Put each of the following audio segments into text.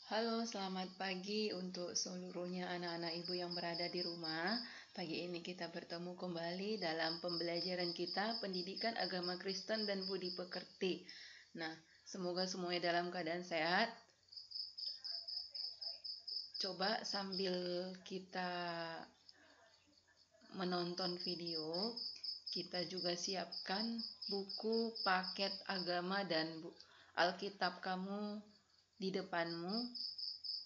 Halo, selamat pagi untuk seluruhnya anak-anak ibu yang berada di rumah. Pagi ini kita bertemu kembali dalam pembelajaran kita Pendidikan Agama Kristen dan Budi Pekerti. Nah, semoga semuanya dalam keadaan sehat. Coba sambil kita menonton video, kita juga siapkan buku paket agama dan Alkitab kamu di depanmu,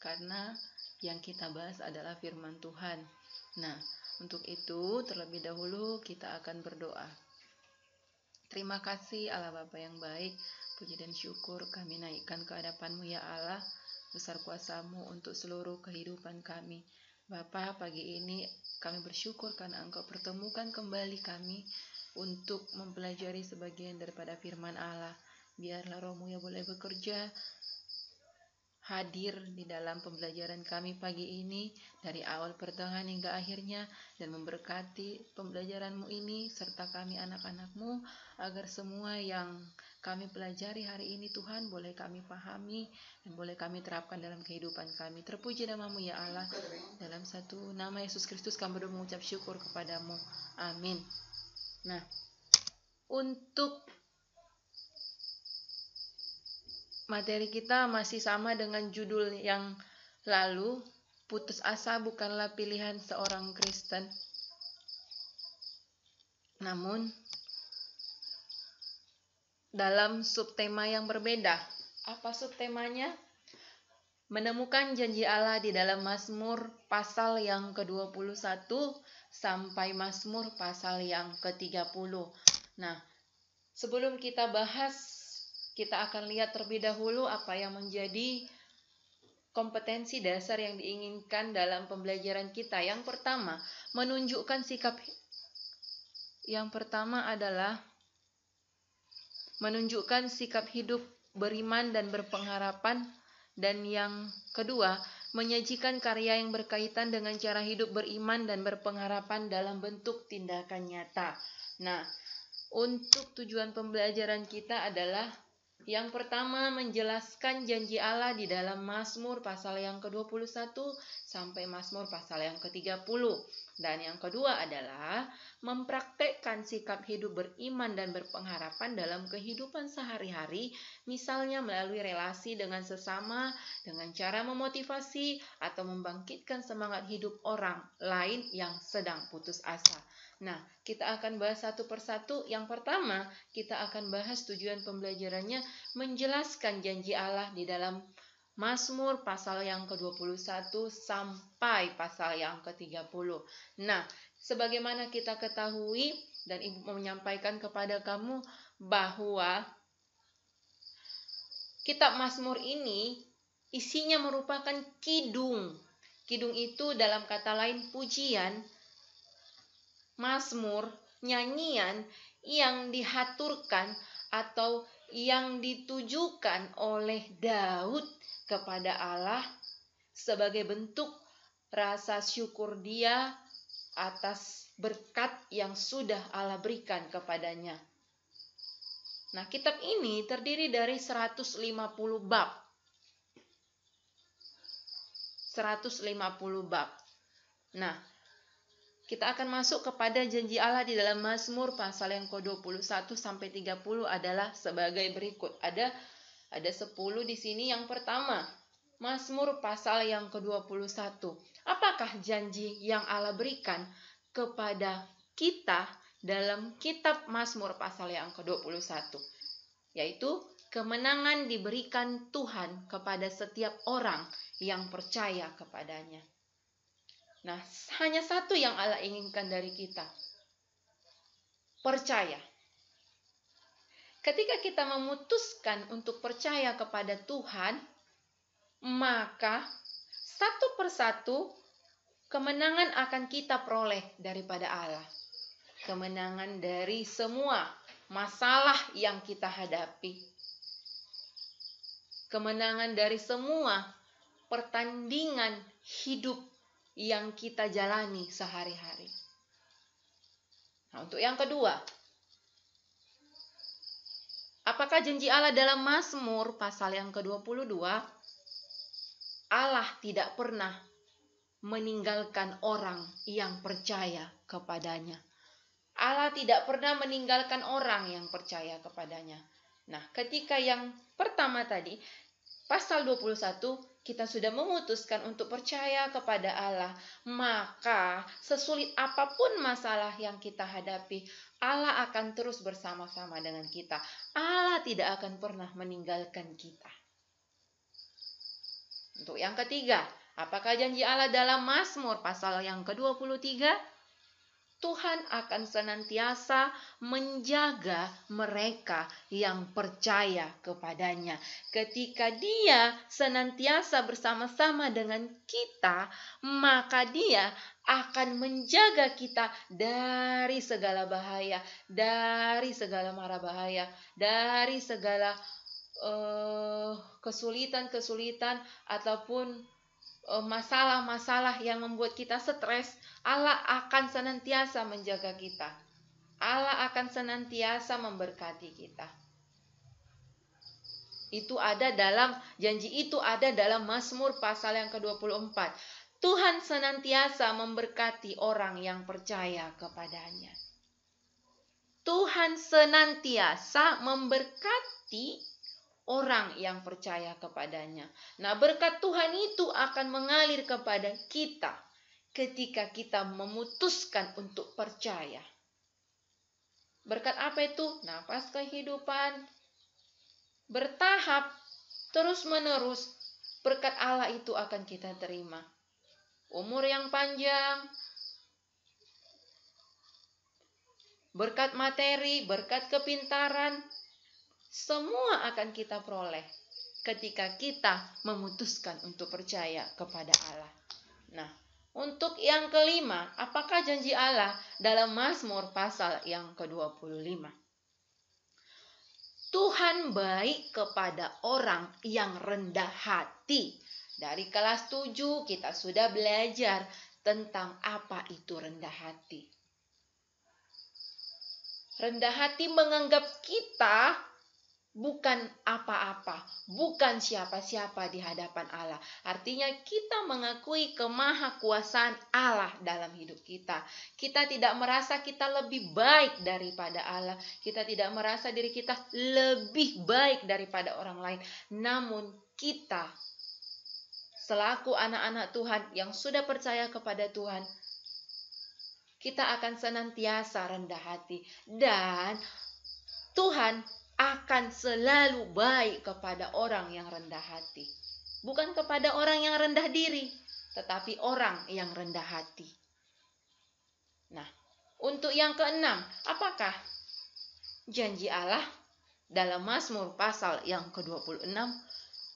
karena yang kita bahas adalah firman Tuhan. Nah, untuk itu terlebih dahulu kita akan berdoa. Terima kasih Allah Bapa yang baik, puji dan syukur kami naikkan ke hadapan-Mu ya Allah, besar kuasa-Mu untuk seluruh kehidupan kami. Bapa, pagi ini kami bersyukur karena Engkau pertemukan kembali kami untuk mempelajari sebagian daripada firman Allah. Biarlah Roh-Mu yang boleh bekerja, hadir di dalam pembelajaran kami pagi ini dari awal pertengahan hingga akhirnya, dan memberkati pembelajaran-Mu ini serta kami anak-anak-Mu, agar semua yang kami pelajari hari ini Tuhan boleh kami pahami dan boleh kami terapkan dalam kehidupan kami. Terpuji nama-Mu ya Allah, dalam satu nama Yesus Kristus kami berdoa mengucap syukur kepadamu. Amin. Nah, untuk materi kita masih sama dengan judul yang lalu, putus asa bukanlah pilihan seorang Kristen. Namun, dalam subtema yang berbeda. Apa subtemanya? Menemukan janji Allah di dalam Mazmur pasal yang ke-21 sampai Mazmur pasal yang ke-30. Nah, sebelum kita bahas, kita akan lihat terlebih dahulu apa yang menjadi kompetensi dasar yang diinginkan dalam pembelajaran kita. Yang pertama, menunjukkan sikap. Yang pertama adalah menunjukkan sikap hidup beriman dan berpengharapan. Dan yang kedua, menyajikan karya yang berkaitan dengan cara hidup beriman dan berpengharapan dalam bentuk tindakan nyata. Nah, untuk tujuan pembelajaran kita adalah yang pertama, menjelaskan janji Allah di dalam Mazmur pasal yang ke-21 sampai Mazmur pasal yang ke-30. Dan yang kedua adalah mempraktekkan sikap hidup beriman dan berpengharapan dalam kehidupan sehari-hari, misalnya melalui relasi dengan sesama, dengan cara memotivasi atau membangkitkan semangat hidup orang lain yang sedang putus asa. Nah, kita akan bahas satu persatu. Yang pertama, kita akan bahas tujuan pembelajarannya, menjelaskan janji Allah di dalam Mazmur pasal yang ke-21 sampai pasal yang ke-30. Nah, sebagaimana kita ketahui dan Ibu menyampaikan kepada kamu bahwa kitab Mazmur ini isinya merupakan kidung. Kidung itu dalam kata lain pujian, mazmur, nyanyian yang dihaturkan atau yang ditujukan oleh Daud kepada Allah sebagai bentuk rasa syukur dia atas berkat yang sudah Allah berikan kepadanya. Nah, kitab ini terdiri dari 150 bab. 150 bab. Nah, kita akan masuk kepada janji Allah di dalam Mazmur pasal yang ke-21 sampai 30 adalah sebagai berikut. Ada 10 di sini. Yang pertama, Mazmur pasal yang ke-21. Apakah janji yang Allah berikan kepada kita dalam kitab Mazmur pasal yang ke-21? Yaitu kemenangan diberikan Tuhan kepada setiap orang yang percaya kepadanya. Nah, hanya satu yang Allah inginkan dari kita. Percaya. Ketika kita memutuskan untuk percaya kepada Tuhan, maka satu persatu kemenangan akan kita peroleh daripada Allah. Kemenangan dari semua masalah yang kita hadapi. Kemenangan dari semua pertandingan hidup yang kita jalani sehari-hari. Nah, untuk yang kedua, apakah janji Allah dalam Mazmur pasal yang ke-22? Allah tidak pernah meninggalkan orang yang percaya kepadanya. Allah tidak pernah meninggalkan orang yang percaya kepadanya. Nah, ketika yang pertama tadi, pasal 21, kita sudah memutuskan untuk percaya kepada Allah, maka sesulit apapun masalah yang kita hadapi, Allah akan terus bersama-sama dengan kita. Allah tidak akan pernah meninggalkan kita. Untuk yang ketiga, apakah janji Allah dalam Mazmur pasal yang ke-23? Tuhan akan senantiasa menjaga mereka yang percaya kepadanya. Ketika Dia senantiasa bersama-sama dengan kita, maka Dia akan menjaga kita dari segala bahaya, dari segala mara bahaya, dari segala kesulitan-kesulitan ataupun masalah-masalah yang membuat kita stres. Allah akan senantiasa menjaga kita. Allah akan senantiasa memberkati kita. Janji itu ada dalam Mazmur pasal yang ke-24. Tuhan senantiasa memberkati orang yang percaya kepadanya. Tuhan senantiasa memberkati orang yang percaya kepadanya. Nah, berkat Tuhan itu akan mengalir kepada kita ketika kita memutuskan untuk percaya. Berkat apa itu? Nafas kehidupan, bertahap, terus-menerus. Berkat Allah itu akan kita terima. Umur yang panjang, berkat materi, berkat kepintaran, semua akan kita peroleh ketika kita memutuskan untuk percaya kepada Allah. Nah, untuk yang kelima, apakah janji Allah dalam Mazmur pasal yang ke-25? Tuhan baik kepada orang yang rendah hati. Dari kelas 7 kita sudah belajar tentang apa itu rendah hati. Rendah hati menganggap kita bukan apa-apa, bukan siapa-siapa di hadapan Allah. Artinya kita mengakui kemahakuasaan Allah dalam hidup kita. Kita tidak merasa kita lebih baik daripada Allah. Kita tidak merasa diri kita lebih baik daripada orang lain. Namun kita selaku anak-anak Tuhan yang sudah percaya kepada Tuhan, kita akan senantiasa rendah hati. Dan Tuhan akan selalu baik kepada orang yang rendah hati. Bukan kepada orang yang rendah diri, tetapi orang yang rendah hati. Nah, untuk yang keenam, apakah janji Allah dalam Mazmur pasal yang ke-26?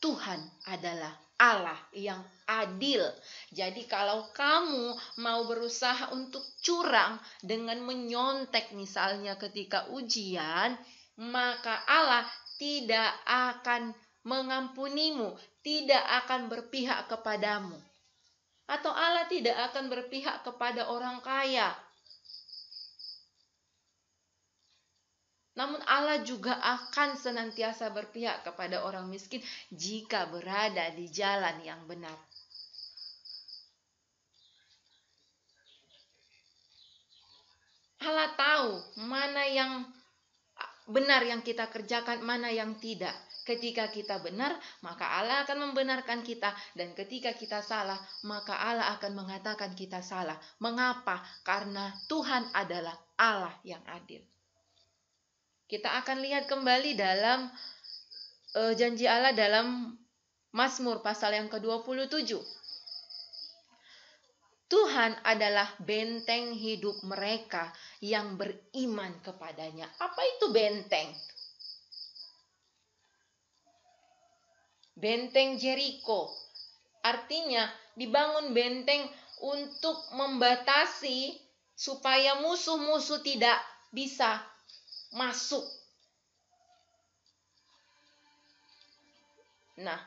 Tuhan adalah Allah yang adil. Jadi kalau kamu mau berusaha untuk curang dengan menyontek misalnya ketika ujian, maka Allah tidak akan mengampunimu, tidak akan berpihak kepadamu. Atau Allah tidak akan berpihak kepada orang kaya. Namun Allah juga akan senantiasa berpihak kepada orang miskin jika berada di jalan yang benar. Allah tahu mana yang benar yang kita kerjakan, mana yang tidak. Ketika kita benar, maka Allah akan membenarkan kita. Dan ketika kita salah, maka Allah akan mengatakan kita salah. Mengapa? Karena Tuhan adalah Allah yang adil. Kita akan lihat kembali dalam janji Allah dalam Mazmur pasal yang ke-27. Tuhan adalah benteng hidup mereka yang beriman kepadanya. Apa itu benteng? Benteng Jericho. Artinya dibangun benteng untuk membatasi supaya musuh-musuh tidak bisa masuk. Nah,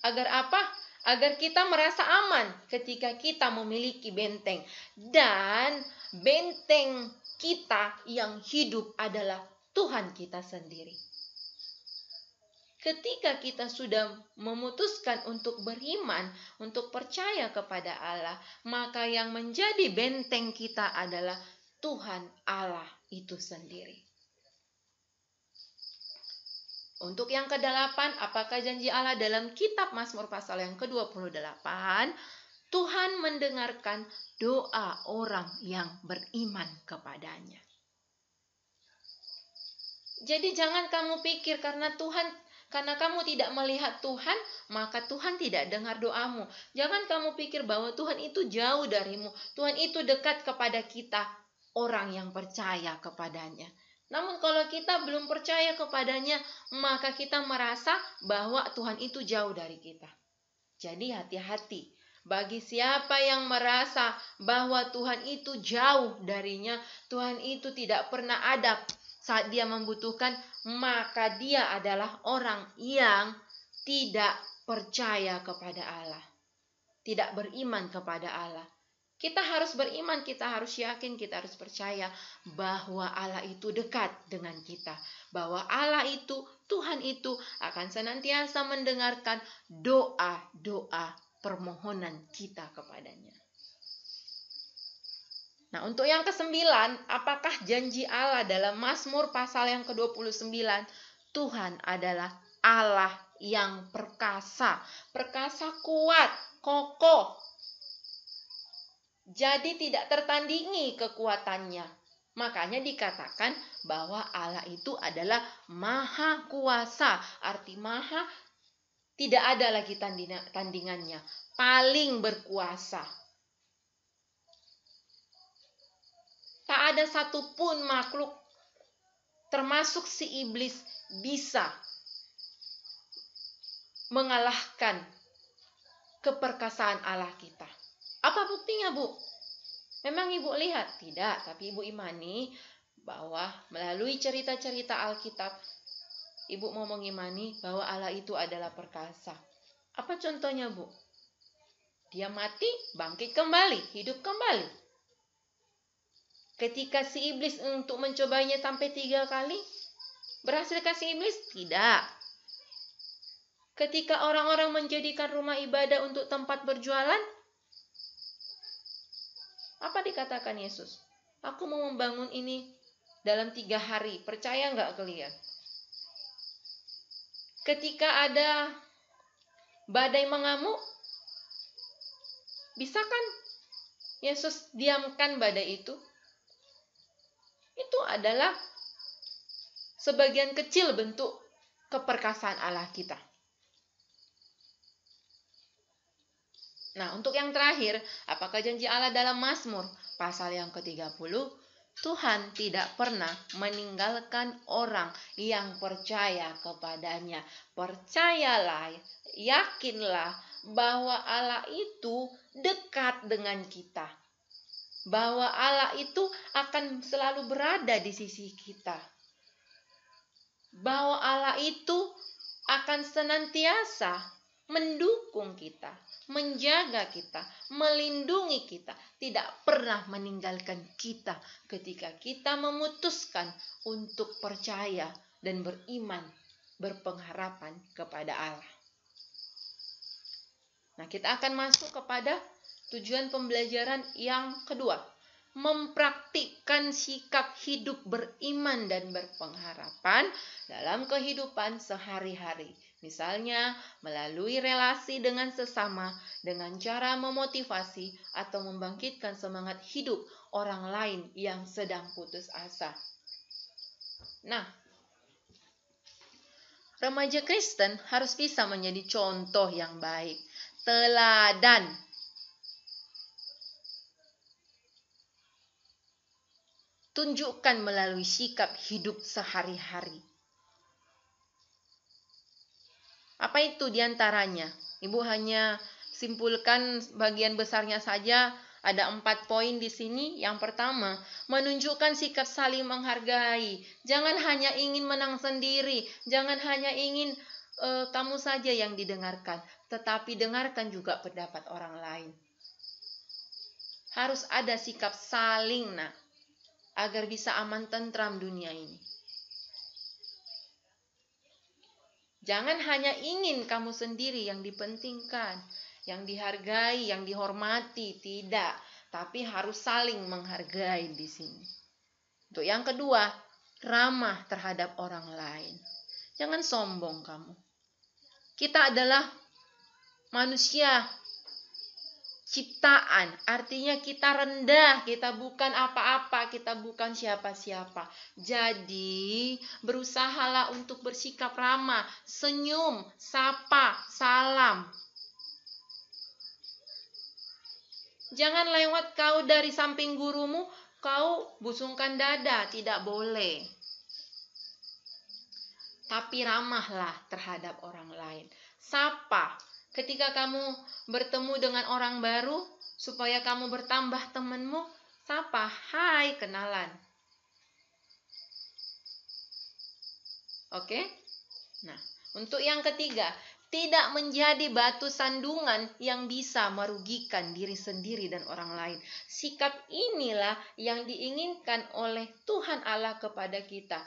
agar apa? Agar kita merasa aman ketika kita memiliki benteng. Dan benteng kita yang hidup adalah Tuhan kita sendiri. Ketika kita sudah memutuskan untuk beriman, untuk percaya kepada Allah, maka yang menjadi benteng kita adalah Tuhan Allah itu sendiri. Untuk yang ke-8, apakah janji Allah dalam kitab Mazmur pasal yang ke-28? Tuhan mendengarkan doa orang yang beriman kepadanya. Jadi jangan kamu pikir karena kamu tidak melihat Tuhan, maka Tuhan tidak dengar doamu. Jangan kamu pikir bahwa Tuhan itu jauh darimu. Tuhan itu dekat kepada kita, orang yang percaya kepadanya. Namun kalau kita belum percaya kepadanya, maka kita merasa bahwa Tuhan itu jauh dari kita. Jadi hati-hati. Bagi siapa yang merasa bahwa Tuhan itu jauh darinya, Tuhan itu tidak pernah ada saat dia membutuhkan, maka dia adalah orang yang tidak percaya kepada Allah. Tidak beriman kepada Allah. Kita harus beriman, kita harus yakin, kita harus percaya bahwa Allah itu dekat dengan kita. Bahwa Allah itu, Tuhan itu akan senantiasa mendengarkan doa-doa permohonan kita kepadanya. Nah, untuk yang ke-9, apakah janji Allah dalam Mazmur pasal yang ke-29? Tuhan adalah Allah yang perkasa. Perkasa kuat, kokoh. Jadi tidak tertandingi kekuatannya. Makanya dikatakan bahwa Allah itu adalah maha kuasa. Arti maha, tidak ada lagi tandingannya. Paling berkuasa. Tak ada satupun makhluk, termasuk si iblis, bisa mengalahkan keperkasaan Allah kita. Apa buktinya, Bu? Memang Ibu lihat? Tidak, tapi Ibu imani bahwa melalui cerita-cerita Alkitab, Ibu mau mengimani bahwa Allah itu adalah perkasa. Apa contohnya, Bu? Dia mati, bangkit kembali, hidup kembali. Ketika si iblis untuk mencobanya sampai 3 kali, berhasilkah si iblis? Tidak. Ketika orang-orang menjadikan rumah ibadah untuk tempat berjualan, apa dikatakan Yesus? Aku mau membangun ini dalam 3 hari. Percaya nggak kalian? Ketika ada badai mengamuk, bisa kan Yesus diamkan badai itu? Itu adalah sebagian kecil bentuk keperkasaan Allah kita. Nah, untuk yang terakhir, apakah janji Allah dalam Mazmur pasal yang ke-30? Tuhan tidak pernah meninggalkan orang yang percaya kepadanya. Percayalah, yakinlah bahwa Allah itu dekat dengan kita. Bahwa Allah itu akan selalu berada di sisi kita. Bahwa Allah itu akan senantiasa mendukung kita, menjaga kita, melindungi kita, tidak pernah meninggalkan kita ketika kita memutuskan untuk percaya dan beriman, berpengharapan kepada Allah. Nah, kita akan masuk kepada tujuan pembelajaran yang kedua, mempraktikkan sikap hidup beriman dan berpengharapan dalam kehidupan sehari-hari. Misalnya melalui relasi dengan sesama, dengan cara memotivasi atau membangkitkan semangat hidup orang lain yang sedang putus asa. Nah, remaja Kristen harus bisa menjadi contoh yang baik, teladan. Tunjukkan melalui sikap hidup sehari-hari. Apa itu diantaranya? Ibu hanya simpulkan bagian besarnya saja. Ada 4 poin di sini. Yang pertama, menunjukkan sikap saling menghargai. Jangan hanya ingin menang sendiri. Jangan hanya ingin kamu saja yang didengarkan. Tetapi dengarkan juga pendapat orang lain. Harus ada sikap saling, agar bisa aman tentram dunia ini. Jangan hanya ingin kamu sendiri yang dipentingkan, yang dihargai, yang dihormati, tidak. Tapi harus saling menghargai di sini. Untuk yang kedua, ramah terhadap orang lain. Jangan sombong kamu. Kita adalah manusia ciptaan, artinya kita rendah, kita bukan apa-apa, kita bukan siapa-siapa. Jadi, berusahalah untuk bersikap ramah, senyum, sapa, salam. Jangan lewat kau dari samping gurumu, kau busungkan dada, tidak boleh. Tapi ramahlah terhadap orang lain. Sapa. Ketika kamu bertemu dengan orang baru, supaya kamu bertambah temanmu, sapa, hai, kenalan. Oke? Nah, untuk yang ketiga, tidak menjadi batu sandungan yang bisa merugikan diri sendiri dan orang lain. Sikap inilah yang diinginkan oleh Tuhan Allah kepada kita.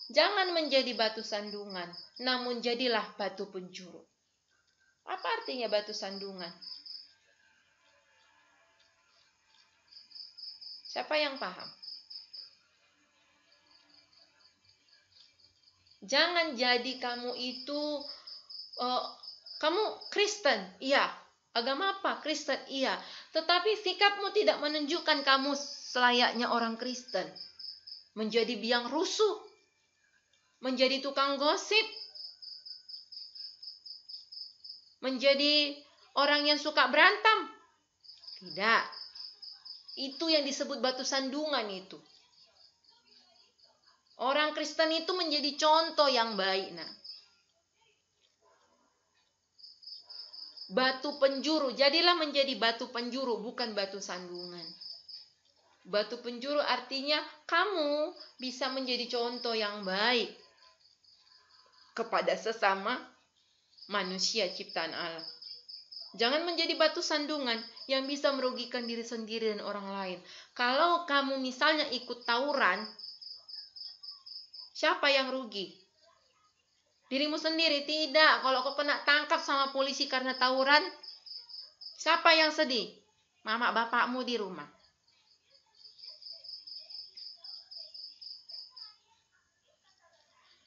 Jangan menjadi batu sandungan, namun jadilah batu penjuru. Apa artinya batu sandungan? Siapa yang paham? Jangan jadi kamu itu, kamu Kristen, iya. Agama apa? Kristen, iya. Tetapi sikapmu tidak menunjukkan kamu selayaknya orang Kristen. Menjadi biang rusuh, menjadi tukang gosip, menjadi orang yang suka berantem. Tidak. Itu yang disebut batu sandungan itu. Orang Kristen itu menjadi contoh yang baik. Nah, batu penjuru, jadilah menjadi batu penjuru, bukan batu sandungan. Batu penjuru artinya kamu bisa menjadi contoh yang baik kepada sesama manusia ciptaan Allah. Jangan menjadi batu sandungan yang bisa merugikan diri sendiri dan orang lain. Kalau kamu misalnya ikut tawuran, siapa yang rugi? Dirimu sendiri. Tidak. Kalau kau kena tangkap sama polisi karena tawuran, siapa yang sedih? Mama bapakmu di rumah.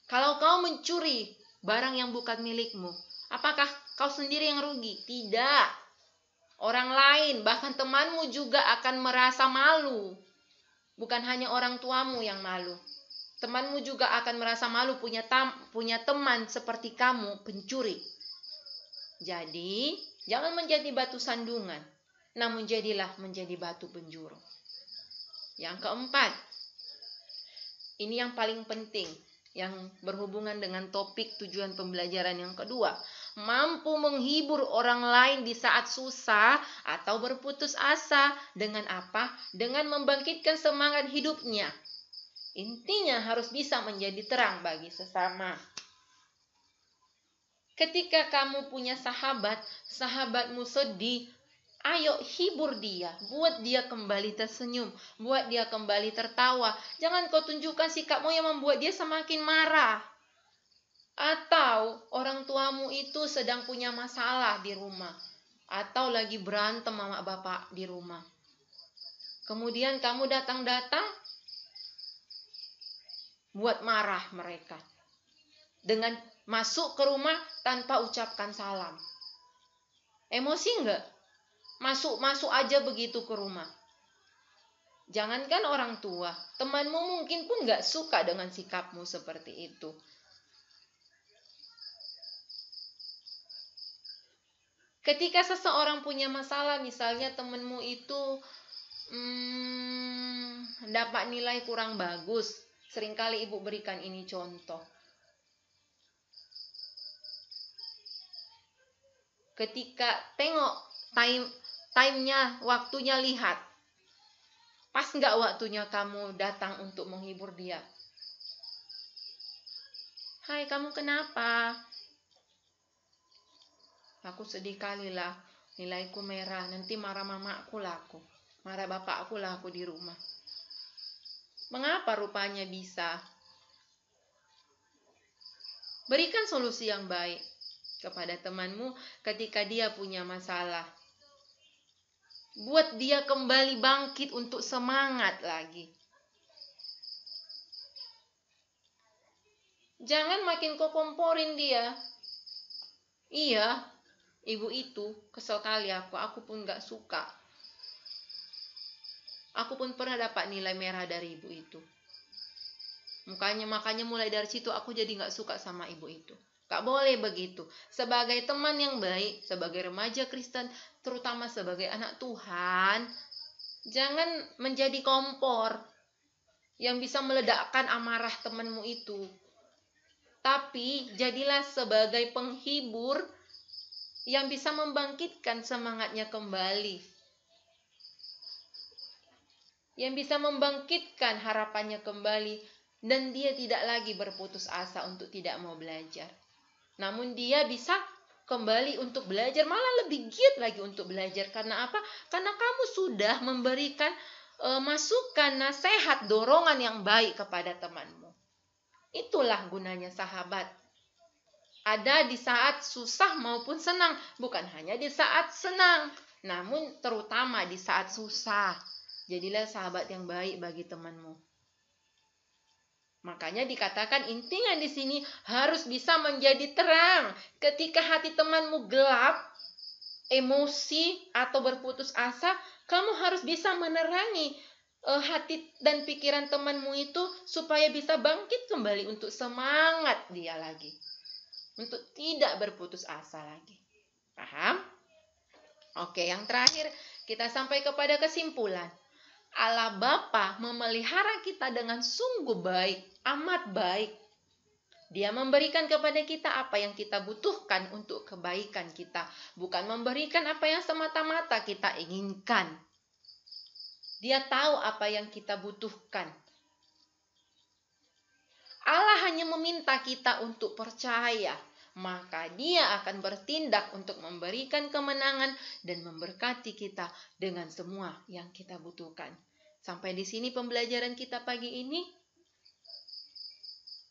Kalau kau mencuri barang yang bukan milikmu, apakah kau sendiri yang rugi? Tidak. Orang lain, bahkan temanmu juga akan merasa malu. Bukan hanya orang tuamu yang malu. Temanmu juga akan merasa malu punya teman seperti kamu pencuri. Jadi, jangan menjadi batu sandungan, namun jadilah menjadi batu penjuru. Yang keempat, ini yang paling penting, yang berhubungan dengan topik tujuan pembelajaran yang kedua. Mampu menghibur orang lain di saat susah atau berputus asa. Dengan apa? Dengan membangkitkan semangat hidupnya. Intinya harus bisa menjadi terang bagi sesama. Ketika kamu punya sahabat, sahabatmu sedih, ayo hibur dia, buat dia kembali tersenyum, buat dia kembali tertawa. Jangan kau tunjukkan sikapmu yang membuat dia semakin marah. Atau orang tuamu itu sedang punya masalah di rumah, atau lagi berantem sama bapak di rumah. Kemudian kamu datang-datang buat marah mereka. Dengan masuk ke rumah tanpa ucapkan salam. Emosi enggak? Masuk aja begitu ke rumah. Jangankan orang tua, temanmu mungkin pun enggak suka dengan sikapmu seperti itu. Ketika seseorang punya masalah, misalnya temanmu itu dapat nilai kurang bagus. Seringkali ibu berikan ini contoh. Ketika tengok time-nya, waktunya, lihat. Pas nggak waktunya kamu datang untuk menghibur dia? Hai, kamu kenapa? Aku sedih kali lah, nilaiku merah, nanti marah mamaku lah aku. Marah bapakku lah aku di rumah. Mengapa rupanya bisa? Berikan solusi yang baik kepada temanmu ketika dia punya masalah. Buat dia kembali bangkit untuk semangat lagi. Jangan makin kau komporin dia. Iya, ibu itu kesel kali aku pun gak suka. Aku pun pernah dapat nilai merah dari ibu itu. Makanya mulai dari situ aku jadi gak suka sama ibu itu. Gak boleh begitu. Sebagai teman yang baik, sebagai remaja Kristen, terutama sebagai anak Tuhan, jangan menjadi kompor yang bisa meledakkan amarah temanmu itu. Tapi jadilah sebagai penghibur yang bisa membangkitkan semangatnya kembali. Yang bisa membangkitkan harapannya kembali. Dan dia tidak lagi berputus asa untuk tidak mau belajar. Namun dia bisa kembali untuk belajar, malah lebih giat lagi untuk belajar. Karena apa? Karena kamu sudah memberikan masukan, nasihat, dorongan yang baik kepada temanmu. Itulah gunanya sahabat. Ada di saat susah maupun senang. Bukan hanya di saat senang, namun terutama di saat susah. Jadilah sahabat yang baik bagi temanmu. Makanya dikatakan intinya di sini harus bisa menjadi terang. Ketika hati temanmu gelap, emosi atau berputus asa, kamu harus bisa menerangi hati dan pikiran temanmu itu supaya bisa bangkit kembali untuk semangat dia lagi. Untuk tidak berputus asa lagi. Paham? Oke, yang terakhir kita sampai kepada kesimpulan. Allah Bapa memelihara kita dengan sungguh baik, amat baik. Dia memberikan kepada kita apa yang kita butuhkan untuk kebaikan kita. Bukan memberikan apa yang semata-mata kita inginkan. Dia tahu apa yang kita butuhkan. Allah hanya meminta kita untuk percaya. Maka dia akan bertindak untuk memberikan kemenangan dan memberkati kita dengan semua yang kita butuhkan. Sampai di sini pembelajaran kita pagi ini.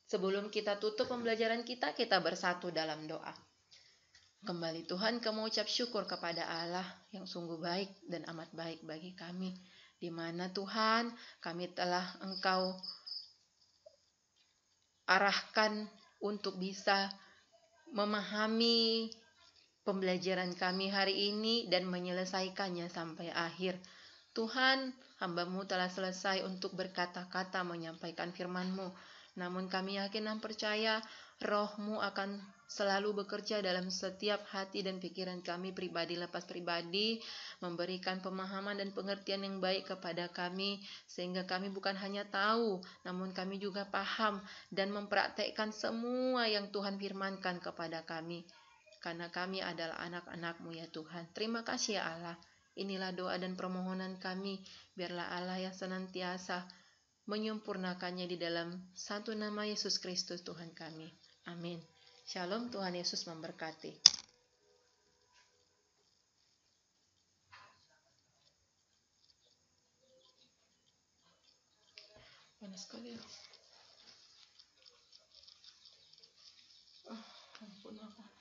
Sebelum kita tutup pembelajaran kita bersatu dalam doa. Kembali Tuhan, kami ucap syukur kepada Allah yang sungguh baik dan amat baik bagi kami. Di mana Tuhan, kami telah Engkau arahkan untuk bisa memahami pembelajaran kami hari ini dan menyelesaikannya sampai akhir. Tuhan, hamba-Mu telah selesai untuk berkata-kata menyampaikan firman-Mu. Namun kami yakin dan percaya Roh-Mu akan selalu bekerja dalam setiap hati dan pikiran kami pribadi lepas pribadi, memberikan pemahaman dan pengertian yang baik kepada kami, sehingga kami bukan hanya tahu, namun kami juga paham dan mempraktekkan semua yang Tuhan firmankan kepada kami. Karena kami adalah anak-anak-Mu ya Tuhan. Terima kasih ya Allah. Inilah doa dan permohonan kami. Biarlah Allah yang senantiasa menyempurnakannya di dalam satu nama Yesus Kristus Tuhan kami. Amin. Shalom, Tuhan Yesus memberkati. Panas sekali ya. Ampun apa.